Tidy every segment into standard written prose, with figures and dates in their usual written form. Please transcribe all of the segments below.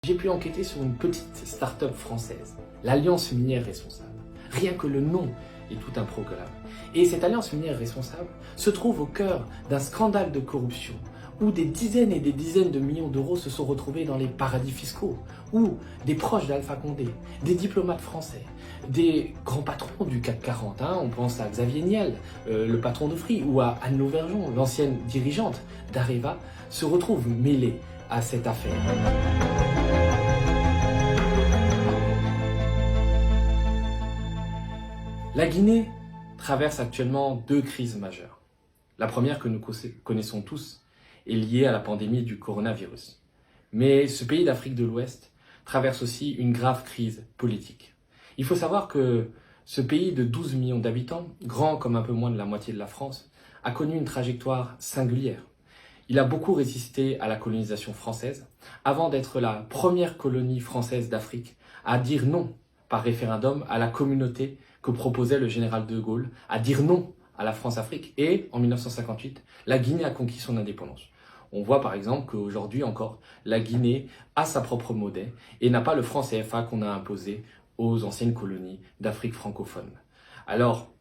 J'ai pu enquêter sur une petite start-up française, l'Alliance Minière Responsable. Rien que le nom est tout un programme. Et cette Alliance Minière Responsable se trouve au cœur d'un scandale de corruption où des dizaines et des dizaines de millions d'euros se sont retrouvés dans les paradis fiscaux, où des proches d'Alpha Condé, des diplomates français, des grands patrons du CAC 40, on pense à Xavier Niel, le patron de Free, ou à Anne Lauvergeon, l'ancienne dirigeante d'Areva, se retrouvent mêlés à cette affaire. La Guinée traverse actuellement deux crises majeures. La première que nous connaissons tous est liée à la pandémie du coronavirus. Mais ce pays d'Afrique de l'Ouest traverse aussi une grave crise politique. Il faut savoir que ce pays de 12 millions d'habitants, grand comme un peu moins de la moitié de la France, a connu une trajectoire singulière. Il a beaucoup résisté à la colonisation française avant d'être la première colonie française d'Afrique à dire non par référendum à la communauté que proposait le général de Gaulle, à dire non à la France-Afrique. Et en 1958, la Guinée a conquis son indépendance. On voit par exemple qu'aujourd'hui encore, la Guinée a sa propre monnaie et n'a pas le franc CFA qu'on a imposé aux anciennes colonies d'Afrique francophone. Alors,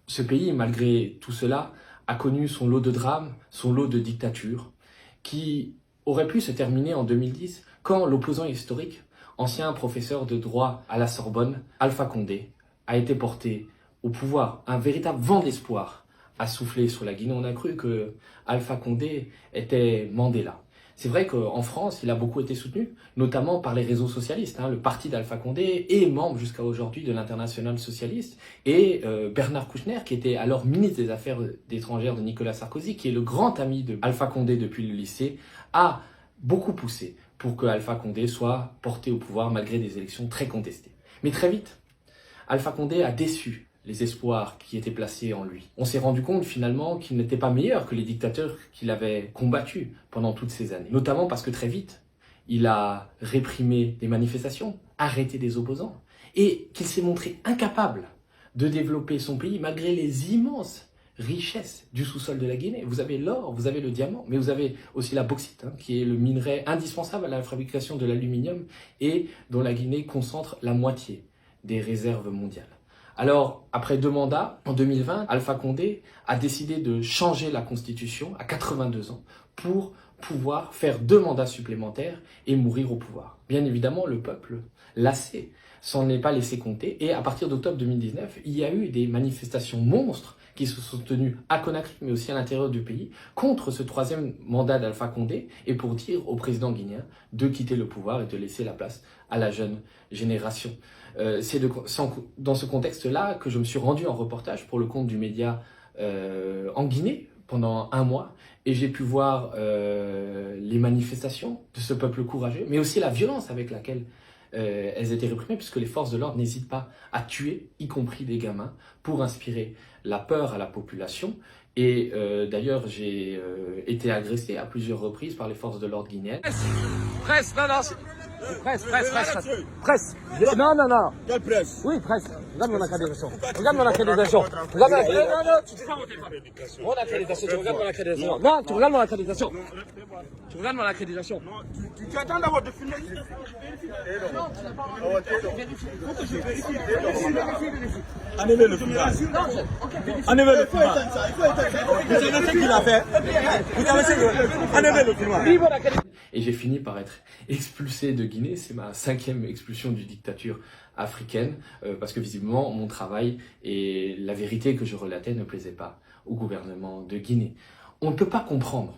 ce pays, malgré tout cela, a connu son lot de drames, son lot de dictatures, qui aurait pu se terminer en 2010 quand l'opposant historique, ancien professeur de droit à la Sorbonne, Alpha Condé, a été porté au pouvoir. Un véritable vent d'espoir a soufflé sur la Guinée. On a cru que Alpha Condé était Mandela. C'est vrai qu'en France, il a beaucoup été soutenu, notamment par les réseaux socialistes. Le parti d'Alpha Condé est membre jusqu'à aujourd'hui de l'Internationale socialiste. Et Bernard Kouchner, qui était alors ministre des Affaires étrangères de Nicolas Sarkozy, qui est le grand ami de Alpha Condé depuis le lycée, a beaucoup poussé pour que Alpha Condé soit porté au pouvoir malgré des élections très contestées. Mais très vite, Alpha Condé a déçu les espoirs qui étaient placés en lui. On s'est rendu compte finalement qu'il n'était pas meilleur que les dictateurs qu'il avait combattus pendant toutes ces années. Notamment parce que très vite, il a réprimé des manifestations, arrêté des opposants, et qu'il s'est montré incapable de développer son pays malgré les immenses richesses du sous-sol de la Guinée. Vous avez l'or, vous avez le diamant, mais vous avez aussi la bauxite, qui est le minerai indispensable à la fabrication de l'aluminium et dont la Guinée concentre la moitié des réserves mondiales. Alors, après 2 mandats, en 2020, Alpha Condé a décidé de changer la constitution à 82 ans pour pouvoir faire 2 mandats supplémentaires et mourir au pouvoir. Bien évidemment, le peuple, lassé, s'en est pas laissé compter. Et à partir d'octobre 2019, il y a eu des manifestations monstres qui se sont tenues à Conakry, mais aussi à l'intérieur du pays, contre ce 3e mandat d'Alpha Condé et pour dire au président guinéen de quitter le pouvoir et de laisser la place à la jeune génération. C'est dans ce contexte-là que je me suis rendu en reportage pour le compte du média en Guinée pendant 1 mois et j'ai pu voir les manifestations de ce peuple courageux, mais aussi la violence avec laquelle elles étaient réprimées, puisque les forces de l'ordre n'hésitent pas à tuer, y compris des gamins, pour inspirer la peur à la population. Et d'ailleurs, j'ai été agressé à plusieurs reprises par les forces de l'ordre guinéennes. Presse, non, non, presse. Non, non, non. Quelle presse? Oui, presse. Regarde mon accréditation. Regarde mon accréditation. Regarde mon accréditation. Non, non, tu dis ça mon téléphone. Mon accréditation, tu regardes mon accréditation. Non, tu regardes mon accréditation. Tu regardes mon accréditation. Tu attends d'abord de filmer. Non, tu n'as pas faut que je vérifie. Enlevez le filmage. Enlevez le filmage. Vous savez ce qu'il a fait? Vous savez ce qu'il a fait? Enlevez le filmage. Et j'ai fini par être expulsé de Guinée. C'est ma 5e expulsion d'une dictature africaine, parce que visiblement mon travail et la vérité que je relatais ne plaisaient pas au gouvernement de Guinée. On ne peut pas comprendre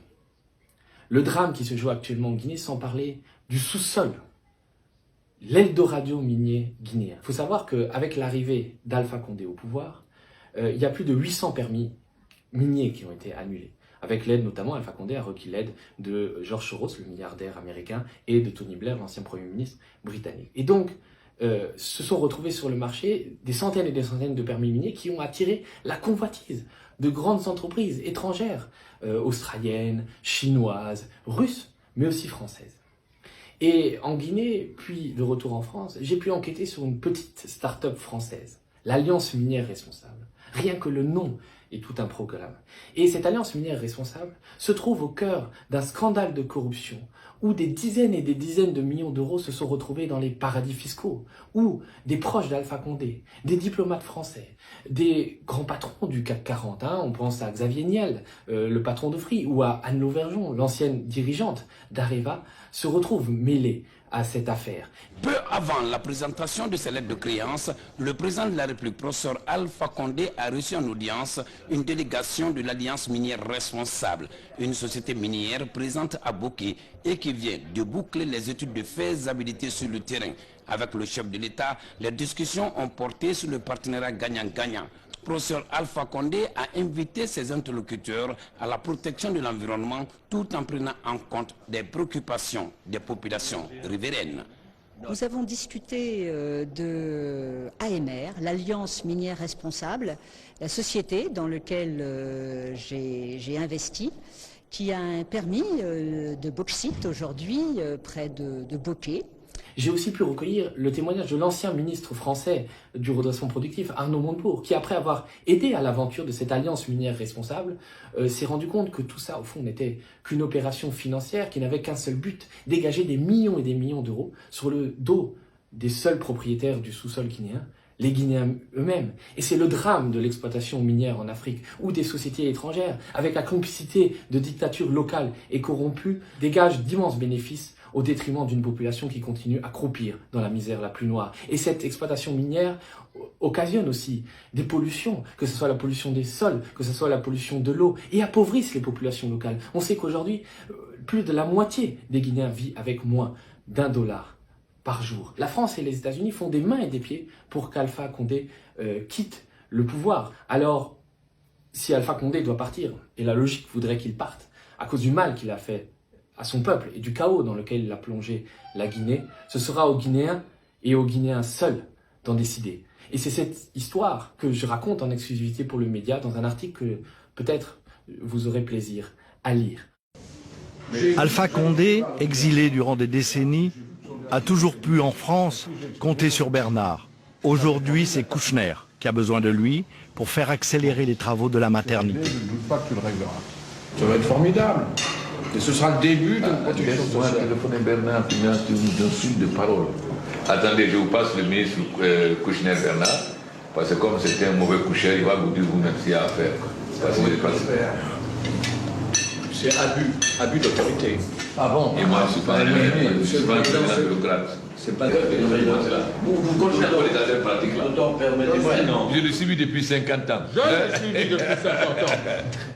le drame qui se joue actuellement en Guinée sans parler du sous-sol, l'Eldorado minier guinéen. Il faut savoir qu'avec l'arrivée d'Alpha Condé au pouvoir, il y a plus de 800 permis miniers qui ont été annulés. Avec l'aide notamment, Alpha Condé a requis l'aide de George Soros, le milliardaire américain, et de Tony Blair, l'ancien Premier ministre britannique. Et donc, se sont retrouvés sur le marché des centaines et des centaines de permis miniers qui ont attiré la convoitise de grandes entreprises étrangères, australiennes, chinoises, russes, mais aussi françaises. Et en Guinée, puis de retour en France, j'ai pu enquêter sur une petite start-up française, l'Alliance minière responsable. Rien que le nom est tout un programme. Et cette Alliance minière responsable se trouve au cœur d'un scandale de corruption où des dizaines et des dizaines de millions d'euros se sont retrouvés dans les paradis fiscaux, où des proches d'Alpha Condé, des diplomates français, des grands patrons du CAC 40, on pense à Xavier Niel, le patron de Free, ou à Anne Lauvergeon, l'ancienne dirigeante d'Areva, se retrouvent mêlés à cette affaire. Peu avant la présentation de ces lettres de créance, le président de la République, professeur Alpha Condé, a reçu en audience une délégation de l'Alliance minière responsable, une société minière présente à Bokeh et qui vient de boucler les études de faisabilité sur le terrain. Avec le chef de l'État, les discussions ont porté sur le partenariat gagnant-gagnant. Professeur Alpha Condé a invité ses interlocuteurs à la protection de l'environnement tout en prenant en compte des préoccupations des populations riveraines. Nous avons discuté de AMR, l'Alliance minière responsable, la société dans laquelle j'ai investi, qui a un permis de bauxite aujourd'hui près de Bokeh. J'ai aussi pu recueillir le témoignage de l'ancien ministre français du redressement productif, Arnaud Montebourg, qui après avoir aidé à l'aventure de cette alliance minière responsable, s'est rendu compte que tout ça, au fond, n'était qu'une opération financière qui n'avait qu'un seul but, dégager des millions et des millions d'euros sur le dos des seuls propriétaires du sous-sol guinéen, les Guinéens eux-mêmes. Et c'est le drame de l'exploitation minière en Afrique, où des sociétés étrangères, avec la complicité de dictatures locales et corrompues, dégagent d'immenses bénéfices au détriment d'une population qui continue à croupir dans la misère la plus noire. Et cette exploitation minière occasionne aussi des pollutions, que ce soit la pollution des sols, que ce soit la pollution de l'eau, et appauvrissent les populations locales. On sait qu'aujourd'hui, plus de la moitié des Guinéens vivent avec moins d'$1 par jour. La France et les États-Unis font des mains et des pieds pour qu'Alpha Condé quitte le pouvoir. Alors, si Alpha Condé doit partir, et la logique voudrait qu'il parte, à cause du mal qu'il a fait à son peuple et du chaos dans lequel il a plongé la Guinée, ce sera aux Guinéens et aux Guinéens seuls d'en décider. Et c'est cette histoire que je raconte en exclusivité pour le média dans un article que peut-être vous aurez plaisir à lire. Alpha Condé, exilé durant des décennies, a toujours pu en France compter sur Bernard. Aujourd'hui, c'est Kouchner qui a besoin de lui pour faire accélérer les travaux de la maternité. Je ne doute pas que tu le régleras. Ça va être formidable. Et ce sera le début d'une protection sociale. Téléphoner Bernard, tu nous insultes de parole. Attendez, je vous passe le ministre Kouchner Bernard, parce que comme c'était un mauvais coucher, il va vous dire vous-même s'il y a à faire. C'est abus d'autorité. Ah bon? Et moi, je ne suis pas un bureaucrate. C'est pas vous continuez à les affaires pratiques là. permettez-moi. Je le suis depuis 50 ans. Je le suis depuis 50 ans.